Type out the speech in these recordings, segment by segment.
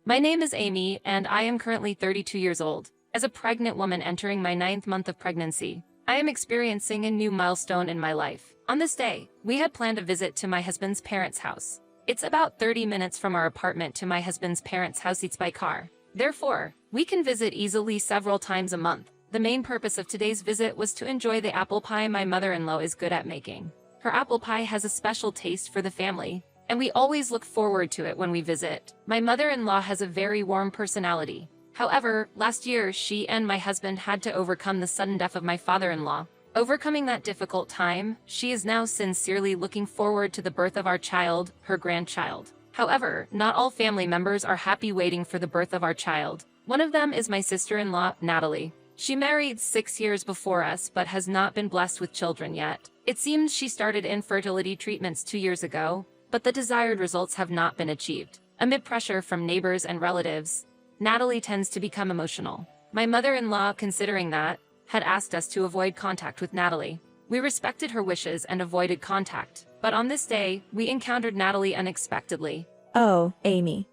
My name is Amy, and I am currently 32 years old. As a pregnant woman entering my 9th month of pregnancy, I am experiencing a new milestone in my life. On this day, we had planned a visit to my husband's parents' house. It's about 30 minutes from our apartment to my husband's parents' house each by car. Therefore, we can visit easily several times a month. The main purpose of today's visit was to enjoy the apple pie my mother-in-law is good at making. Her apple pie has a special taste for the family, and we always look forward to it when we visit. My mother-in-law has a very warm personality. However, last year she and my husband had to overcome the sudden death of my father-in-law. Overcoming that difficult time, she is now sincerely looking forward to the birth of our child, her grandchild. However, not all family members are happy waiting for the birth of our child. One of them is my sister-in-law, Natalie. She married 6 years before us but has not been blessed with children yet. It seems she started infertility treatments 2 years ago, but the desired results have not been achieved. Amid pressure from neighbors and relatives, Natalie tends to become emotional. My mother-in-law, considering that, had asked us to avoid contact with Natalie. We respected her wishes and avoided contact, but on this day, we encountered Natalie unexpectedly. Oh, Amy.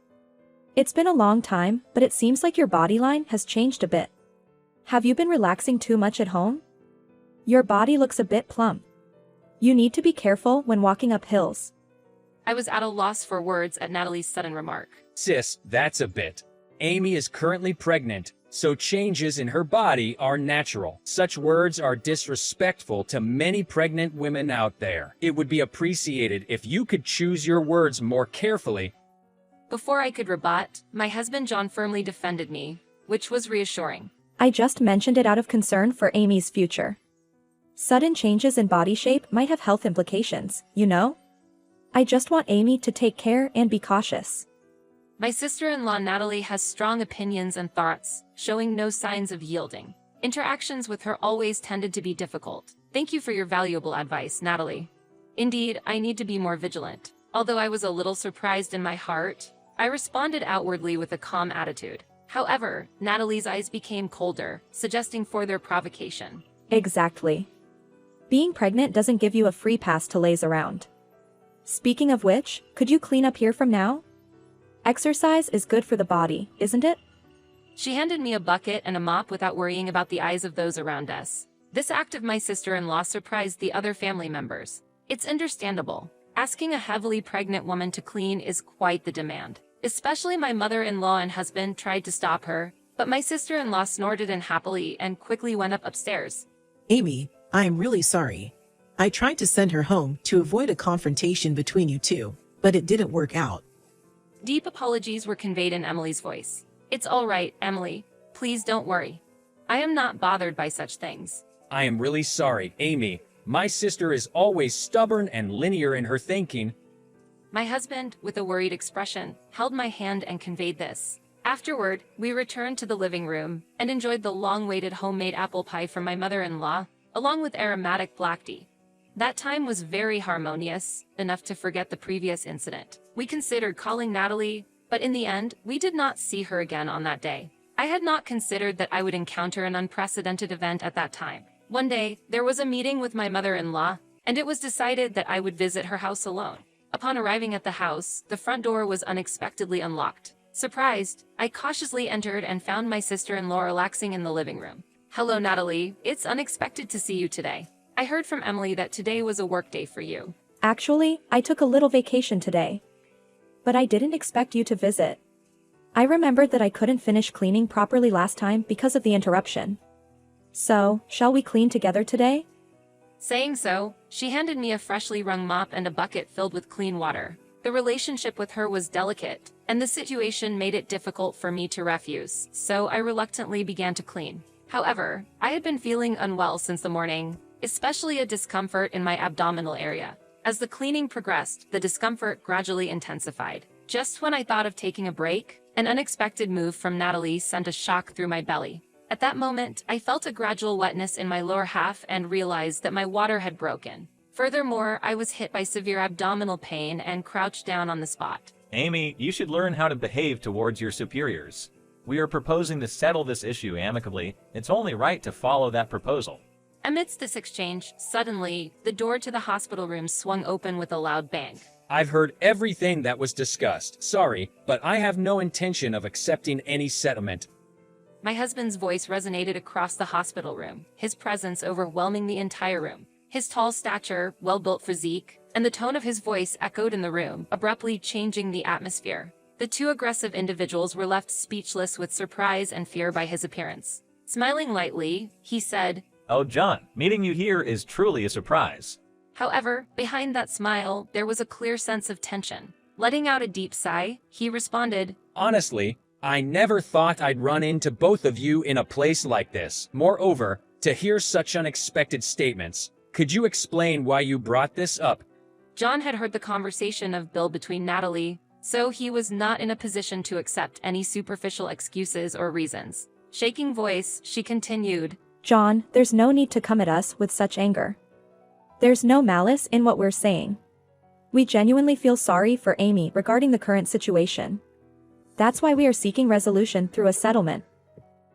It's been a long time, but it seems like your body line has changed a bit. Have you been relaxing too much at home? Your body looks a bit plump. You need to be careful when walking up hills. I was at a loss for words at Natalie's sudden remark. Sis, that's a bit. Amy is currently pregnant, so changes in her body are natural. Such words are disrespectful to many pregnant women out there. It would be appreciated if you could choose your words more carefully. Before I could rebut, my husband John firmly defended me, which was reassuring. I just mentioned it out of concern for Amy's future. Sudden changes in body shape might have health implications, you know? I just want Amy to take care and be cautious. My sister-in-law Natalie has strong opinions and thoughts, showing no signs of yielding. Interactions with her always tended to be difficult. Thank you for your valuable advice, Natalie. Indeed, I need to be more vigilant. Although I was a little surprised in my heart, I responded outwardly with a calm attitude. However, Natalie's eyes became colder, suggesting further provocation. Exactly. Being pregnant doesn't give you a free pass to laze around. Speaking of which, could you clean up here from now? Exercise is good for the body, isn't it? She handed me a bucket and a mop without worrying about the eyes of those around us. This act of my sister-in-law surprised the other family members. It's understandable. Asking a heavily pregnant woman to clean is quite the demand. Especially my mother-in-law and husband tried to stop her, but my sister-in-law snorted unhappily and quickly went up upstairs. Amy, I am really sorry. I tried to send her home to avoid a confrontation between you two, but it didn't work out. Deep apologies were conveyed in Emily's voice. It's all right, Emily. Please don't worry. I am not bothered by such things. I am really sorry, Amy. My sister is always stubborn and linear in her thinking. My husband, with a worried expression, held my hand and conveyed this. Afterward, we returned to the living room and enjoyed the long-awaited homemade apple pie from my mother-in-law, along with aromatic black tea. That time was very harmonious, enough to forget the previous incident. We considered calling Natalie, but in the end, we did not see her again on that day. I had not considered that I would encounter an unprecedented event at that time. One day, there was a meeting with my mother-in-law, and it was decided that I would visit her house alone. Upon arriving at the house, the front door was unexpectedly unlocked. Surprised, I cautiously entered and found my sister-in-law relaxing in the living room. Hello, Natalie. It's unexpected to see you today. I heard from Emily that today was a work day for you. Actually, I took a little vacation today. But I didn't expect you to visit. I remembered that I couldn't finish cleaning properly last time because of the interruption. So, shall we clean together today? Saying so, she handed me a freshly wrung mop and a bucket filled with clean water. The relationship with her was delicate, and the situation made it difficult for me to refuse, so I reluctantly began to clean. However, I had been feeling unwell since the morning, especially a discomfort in my abdominal area. As the cleaning progressed, the discomfort gradually intensified. Just when I thought of taking a break, an unexpected move from Natalie sent a shock through my belly. At that moment, I felt a gradual wetness in my lower half and realized that my water had broken. Furthermore, I was hit by severe abdominal pain and crouched down on the spot. Amy, you should learn how to behave towards your superiors. We are proposing to settle this issue amicably. It's only right to follow that proposal. Amidst this exchange, suddenly, the door to the hospital room swung open with a loud bang. I've heard everything that was discussed. Sorry, but I have no intention of accepting any settlement. My husband's voice resonated across the hospital room, his presence overwhelming the entire room. His tall stature, well-built physique, and the tone of his voice echoed in the room, abruptly changing the atmosphere. The two aggressive individuals were left speechless with surprise and fear by his appearance. Smiling lightly, he said, "Oh, John, meeting you here is truly a surprise." However, behind that smile, there was a clear sense of tension. Letting out a deep sigh, he responded, Honestly, I never thought I'd run into both of you in a place like this. Moreover, to hear such unexpected statements, could you explain why you brought this up? John had heard the conversation of Bill between Natalie, so he was not in a position to accept any superficial excuses or reasons. Shaking voice, she continued, John, there's no need to come at us with such anger. There's no malice in what we're saying. We genuinely feel sorry for Amy regarding the current situation. That's why we are seeking resolution through a settlement.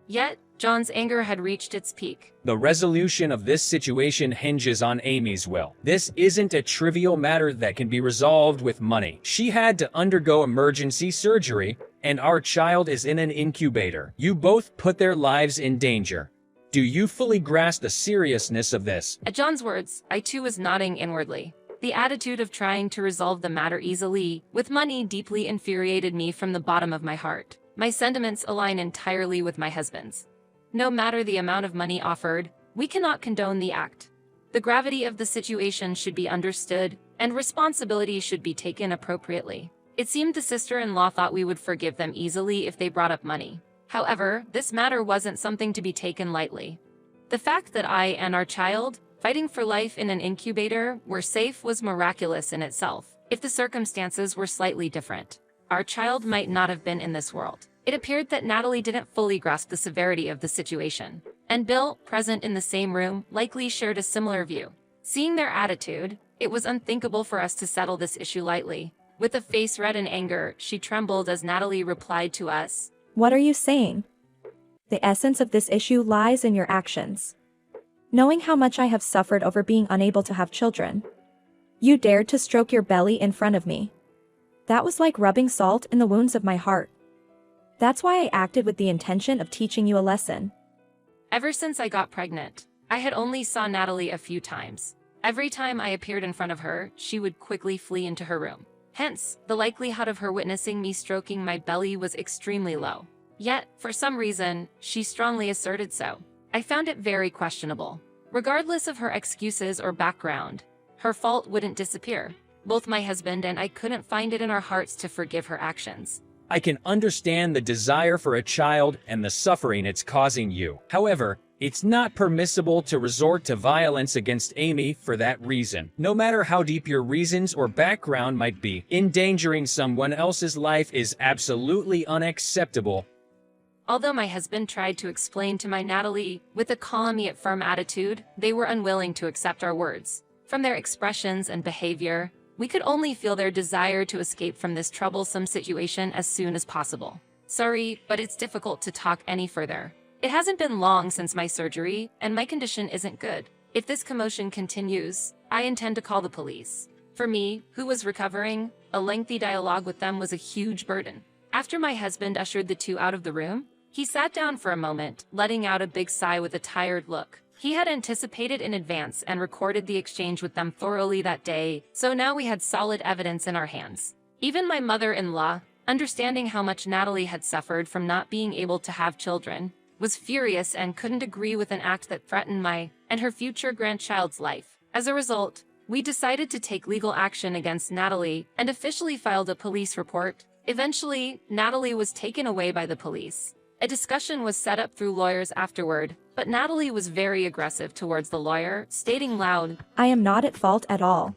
Yet, John's anger had reached its peak. The resolution of this situation hinges on Amy's will. This isn't a trivial matter that can be resolved with money. She had to undergo emergency surgery, and our child is in an incubator. You both put their lives in danger. Do you fully grasp the seriousness of this? At John's words, I too was nodding inwardly. The attitude of trying to resolve the matter easily, with money, deeply infuriated me from the bottom of my heart. My sentiments align entirely with my husband's. No matter the amount of money offered, we cannot condone the act. The gravity of the situation should be understood, and responsibility should be taken appropriately. It seemed the sister-in-law thought we would forgive them easily if they brought up money. However, this matter wasn't something to be taken lightly. The fact that I and our child, fighting for life in an incubator, were safe was miraculous in itself. If the circumstances were slightly different, our child might not have been in this world. It appeared that Natalie didn't fully grasp the severity of the situation, and Bill, present in the same room, likely shared a similar view. Seeing their attitude, it was unthinkable for us to settle this issue lightly. With a face red in anger, she trembled as Natalie replied to us, What are you saying? The essence of this issue lies in your actions. Knowing how much I have suffered over being unable to have children, you dared to stroke your belly in front of me. That was like rubbing salt in the wounds of my heart. That's why I acted with the intention of teaching you a lesson. Ever since I got pregnant, I had only saw Natalie a few times. Every time I appeared in front of her, she would quickly flee into her room. Hence, the likelihood of her witnessing me stroking my belly was extremely low. Yet, for some reason, she strongly asserted so. I found it very questionable. Regardless of her excuses or background, her fault wouldn't disappear. Both my husband and I couldn't find it in our hearts to forgive her actions. I can understand the desire for a child and the suffering it's causing you. However, it's not permissible to resort to violence against Amy for that reason. No matter how deep your reasons or background might be, endangering someone else's life is absolutely unacceptable. Although my husband tried to explain to my Natalie with a calm yet firm attitude, they were unwilling to accept our words. From their expressions and behavior, we could only feel their desire to escape from this troublesome situation as soon as possible. Sorry, but it's difficult to talk any further. It hasn't been long since my surgery, and my condition isn't good. If this commotion continues, I intend to call the police. For me, who was recovering, a lengthy dialogue with them was a huge burden. After my husband ushered the two out of the room, he sat down for a moment, letting out a big sigh with a tired look. He had anticipated in advance and recorded the exchange with them thoroughly that day, so now we had solid evidence in our hands. Even my mother-in-law, understanding how much Natalie had suffered from not being able to have children, was furious and couldn't agree with an act that threatened my and her future grandchild's life. As a result, we decided to take legal action against Natalie and officially filed a police report. Eventually, Natalie was taken away by the police. A discussion was set up through lawyers afterward, but Natalie was very aggressive towards the lawyer, stating loud, I am not at fault at all.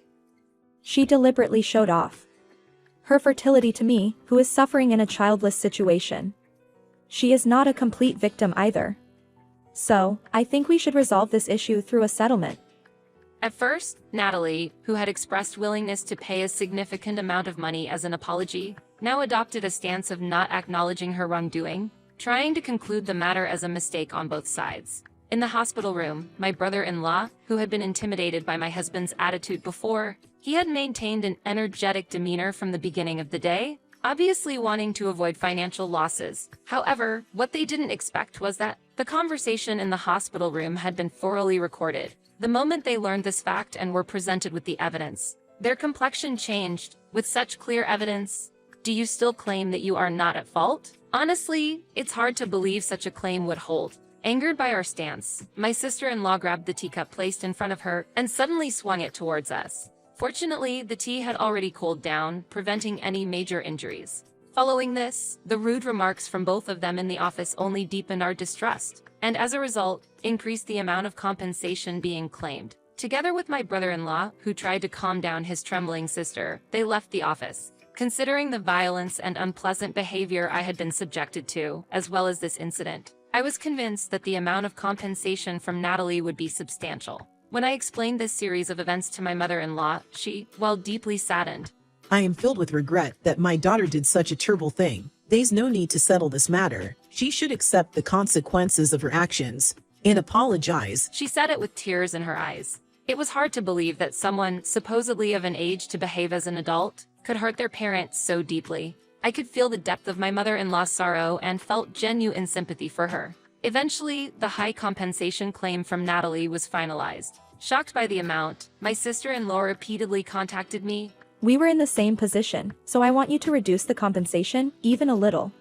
She deliberately showed off her fertility to me, who is suffering in a childless situation. She is not a complete victim either. So, I think we should resolve this issue through a settlement. At first, Natalie, who had expressed willingness to pay a significant amount of money as an apology, now adopted a stance of not acknowledging her wrongdoing, trying to conclude the matter as a mistake on both sides. In the hospital room, my brother-in-law, who had been intimidated by my husband's attitude before, he had maintained an energetic demeanor from the beginning of the day, obviously wanting to avoid financial losses. However, what they didn't expect was that the conversation in the hospital room had been thoroughly recorded. The moment they learned this fact and were presented with the evidence, their complexion changed. With such clear evidence, do you still claim that you are not at fault? Honestly, it's hard to believe such a claim would hold. Angered by our stance, my sister-in-law grabbed the teacup placed in front of her and suddenly swung it towards us. Fortunately, the tea had already cooled down, preventing any major injuries. Following this, the rude remarks from both of them in the office only deepened our distrust, and as a result, increased the amount of compensation being claimed. Together with my brother-in-law, who tried to calm down his trembling sister, they left the office. Considering the violence and unpleasant behavior I had been subjected to, as well as this incident, I was convinced that the amount of compensation from Natalie would be substantial. When I explained this series of events to my mother-in-law, she, while deeply saddened, I am filled with regret that my daughter did such a terrible thing. There's no need to settle this matter. She should accept the consequences of her actions and apologize. She said it with tears in her eyes. It was hard to believe that someone, supposedly of an age to behave as an adult, could hurt their parents so deeply. I could feel the depth of my mother-in-law's sorrow and felt genuine sympathy for her. Eventually, the high compensation claim from Natalie was finalized. Shocked by the amount, my sister-in-law repeatedly contacted me. We were in the same position, so I want you to reduce the compensation, even a little.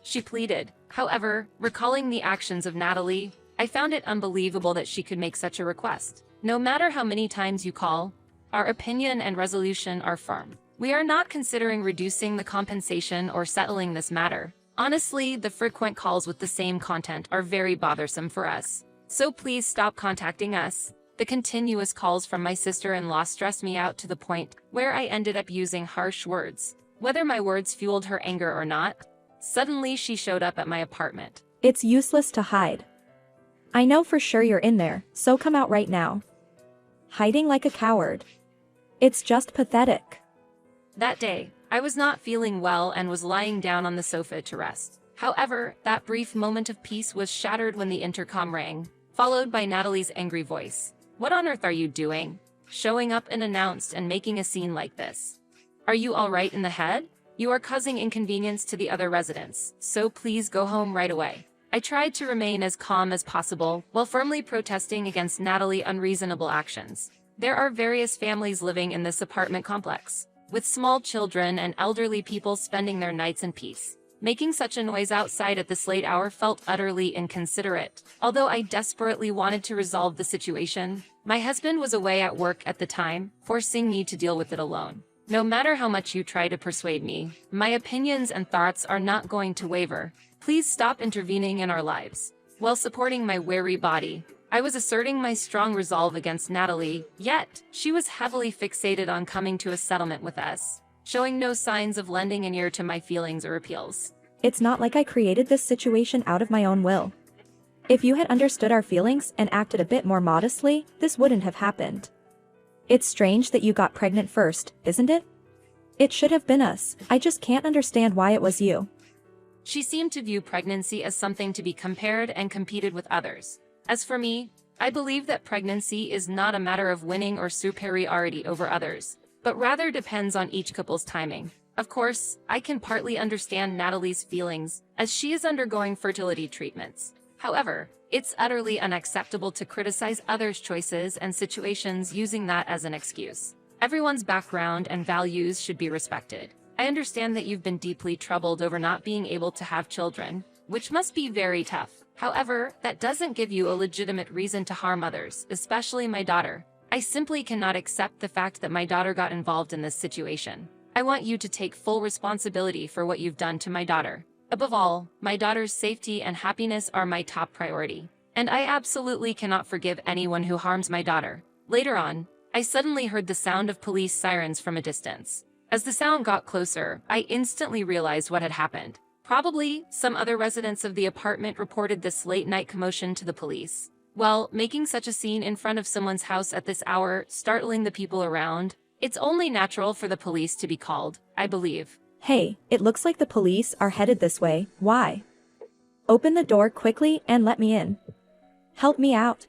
She pleaded. However, recalling the actions of Natalie, I found it unbelievable that she could make such a request. No matter how many times you call, our opinion and resolution are firm. We are not considering reducing the compensation or settling this matter. Honestly, the frequent calls with the same content are very bothersome for us. So please stop contacting us. The continuous calls from my sister-in-law stressed me out to the point where I ended up using harsh words. Whether my words fueled her anger or not, suddenly she showed up at my apartment. It's useless to hide. I know for sure you're in there, so come out right now. Hiding like a coward. It's just pathetic. That day, I was not feeling well and was lying down on the sofa to rest. However, that brief moment of peace was shattered when the intercom rang, followed by Natalie's angry voice. What on earth are you doing? Showing up unannounced and making a scene like this. Are you all right in the head? You are causing inconvenience to the other residents, so please go home right away. I tried to remain as calm as possible while firmly protesting against Natalie's unreasonable actions. There are various families living in this apartment complex, with small children and elderly people spending their nights in peace. Making such a noise outside at this late hour felt utterly inconsiderate. Although I desperately wanted to resolve the situation, my husband was away at work at the time, forcing me to deal with it alone. No matter how much you try to persuade me, my opinions and thoughts are not going to waver. Please stop intervening in our lives. While supporting my weary body, I was asserting my strong resolve against Natalie, yet she was heavily fixated on coming to a settlement with us, showing no signs of lending an ear to my feelings or appeals. It's not like I created this situation out of my own will. If you had understood our feelings and acted a bit more modestly, this wouldn't have happened. It's strange that you got pregnant first, isn't it? It should have been us. I just can't understand why it was you. She seemed to view pregnancy as something to be compared and competed with others. As for me, I believe that pregnancy is not a matter of winning or superiority over others, but rather depends on each couple's timing. Of course, I can partly understand Natalie's feelings, as she is undergoing fertility treatments. However, it's utterly unacceptable to criticize others' choices and situations using that as an excuse. Everyone's background and values should be respected. I understand that you've been deeply troubled over not being able to have children, which must be very tough. However, that doesn't give you a legitimate reason to harm others, especially my daughter. I simply cannot accept the fact that my daughter got involved in this situation. I want you to take full responsibility for what you've done to my daughter. Above all, my daughter's safety and happiness are my top priority, and I absolutely cannot forgive anyone who harms my daughter. Later on, I suddenly heard the sound of police sirens from a distance. As the sound got closer, I instantly realized what had happened. Probably, some other residents of the apartment reported this late-night commotion to the police. Well, making such a scene in front of someone's house at this hour, startling the people around, it's only natural for the police to be called, I believe. Hey, it looks like the police are headed this way. Why? Open the door quickly and let me in. Help me out.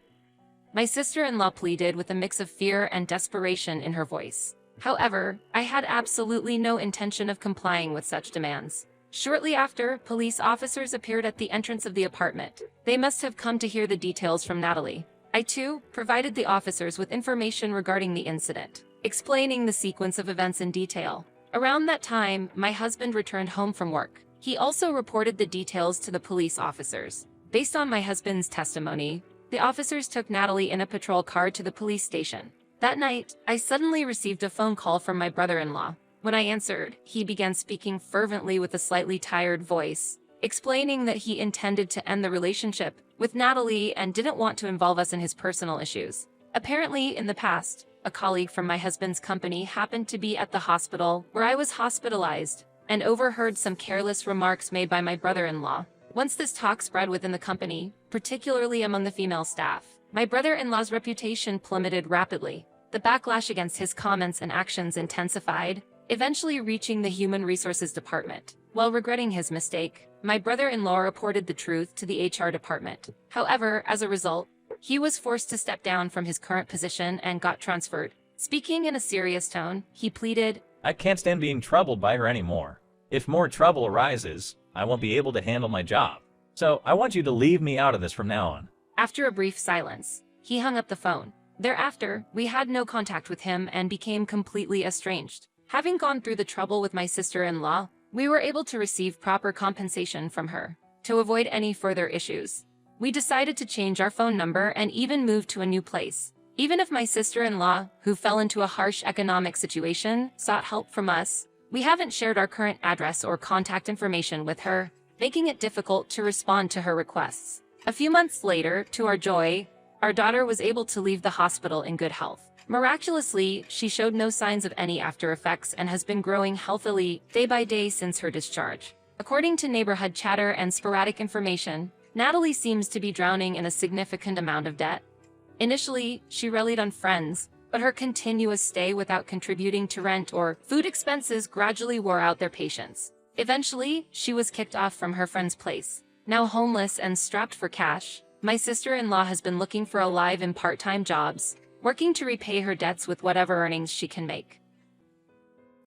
My sister-in-law pleaded with a mix of fear and desperation in her voice. However, I had absolutely no intention of complying with such demands. Shortly after, police officers appeared at the entrance of the apartment. They must have come to hear the details from Natalie. I, too, provided the officers with information regarding the incident, explaining the sequence of events in detail. Around that time, my husband returned home from work. He also reported the details to the police officers. Based on my husband's testimony, the officers took Natalie in a patrol car to the police station. That night, I suddenly received a phone call from my brother-in-law. When I answered, he began speaking fervently with a slightly tired voice, explaining that he intended to end the relationship with Natalie and didn't want to involve us in his personal issues. Apparently, in the past, a colleague from my husband's company happened to be at the hospital where I was hospitalized and overheard some careless remarks made by my brother-in-law. Once this talk spread within the company, particularly among the female staff, my brother-in-law's reputation plummeted rapidly. The backlash against his comments and actions intensified, eventually reaching the Human Resources Department. While regretting his mistake, my brother-in-law reported the truth to the HR department. However, as a result, he was forced to step down from his current position and got transferred. Speaking in a serious tone, he pleaded, I can't stand being troubled by her anymore. If more trouble arises, I won't be able to handle my job. So I want you to leave me out of this from now on. After a brief silence, he hung up the phone. Thereafter, we had no contact with him and became completely estranged. Having gone through the trouble with my sister-in-law, we were able to receive proper compensation from her. To avoid any further issues, we decided to change our phone number and even move to a new place. Even if my sister-in-law, who fell into a harsh economic situation, sought help from us, we haven't shared our current address or contact information with her, making it difficult to respond to her requests. A few months later, to our joy, our daughter was able to leave the hospital in good health. Miraculously, she showed no signs of any after effects and has been growing healthily day by day since her discharge. According to neighborhood chatter and sporadic information, Natalie seems to be drowning in a significant amount of debt. Initially, she relied on friends, but her continuous stay without contributing to rent or food expenses gradually wore out their patience. Eventually, she was kicked off from her friend's place. Now homeless and strapped for cash, my sister-in-law has been looking for a live in part-time jobs, working to repay her debts with whatever earnings she can make.